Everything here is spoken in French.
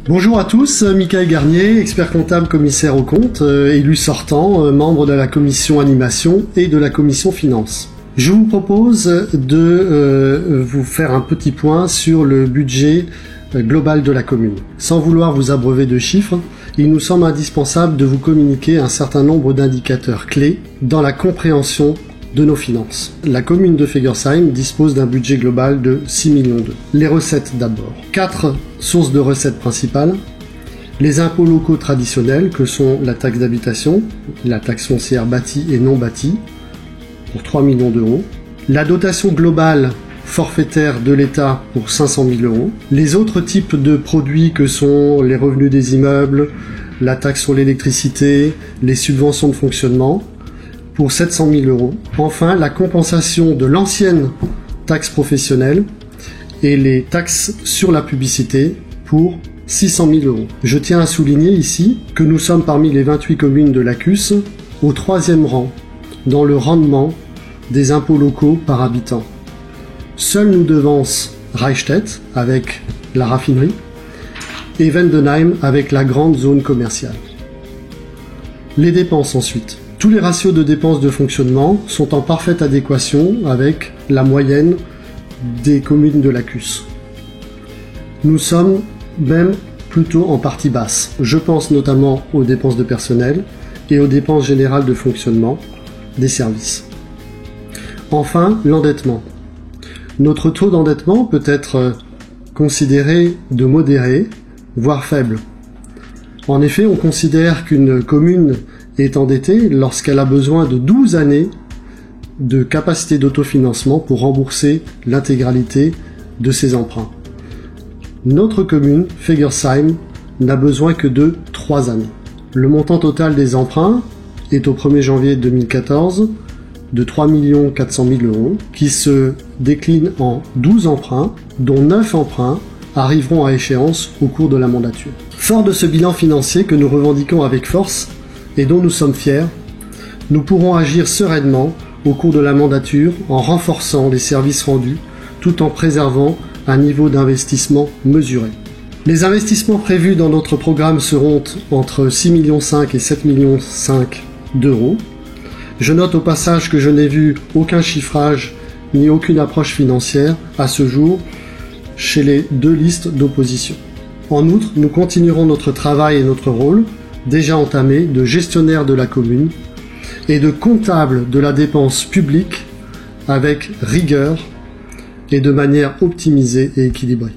Bonjour à tous, Michael Garnier, expert comptable commissaire aux comptes, élu sortant, membre de la commission animation et de la commission finance. Je vous propose de vous faire un petit point sur le budget global de la commune. Sans vouloir vous abreuver de chiffres, il nous semble indispensable de vous communiquer un certain nombre d'indicateurs clés dans la compréhension de nos finances. La commune de Fegersheim dispose d'un budget global de 6 millions d'euros. Les recettes d'abord. 4 sources de recettes principales. Les impôts locaux traditionnels que sont la taxe d'habitation, la taxe foncière bâtie et non bâtie pour 3 millions d'euros. La dotation globale forfaitaire de l'État pour 500 000 euros. Les autres types de produits que sont les revenus des immeubles, la taxe sur l'électricité, les subventions de fonctionnement pour 700 000 euros. Enfin, la compensation de l'ancienne taxe professionnelle et les taxes sur la publicité pour 600 000 euros. Je tiens à souligner ici que nous sommes parmi les 28 communes de l'ACUS au 3e rang dans le rendement des impôts locaux par habitant. Seuls nous devancent Reichstätt avec la raffinerie et Vendenheim avec la grande zone commerciale. Les dépenses ensuite. Tous les ratios de dépenses de fonctionnement sont en parfaite adéquation avec la moyenne des communes de l'ACUS. Nous sommes même plutôt en partie basse. Je pense notamment aux dépenses de personnel et aux dépenses générales de fonctionnement des services. Enfin, l'endettement. Notre taux d'endettement peut être considéré de modéré, voire faible. En effet, on considère qu'une commune est endettée lorsqu'elle a besoin de 12 années de capacité d'autofinancement pour rembourser l'intégralité de ses emprunts. Notre commune, Fegersheim, n'a besoin que de 3 années. Le montant total des emprunts est au 1er janvier 2014 de 3 400 000 euros, qui se décline en 12 emprunts, dont 9 emprunts arriveront à échéance au cours de la mandature. Fort de ce bilan financier que nous revendiquons avec force et dont nous sommes fiers, nous pourrons agir sereinement au cours de la mandature en renforçant les services rendus tout en préservant un niveau d'investissement mesuré. Les investissements prévus dans notre programme seront entre 6,5 millions et 7,5 millions d'euros. Je note au passage que je n'ai vu aucun chiffrage ni aucune approche financière à ce jour chez les deux listes d'opposition. En outre, nous continuerons notre travail et notre rôle, déjà entamé, de gestionnaire de la commune et de comptable de la dépense publique avec rigueur et de manière optimisée et équilibrée.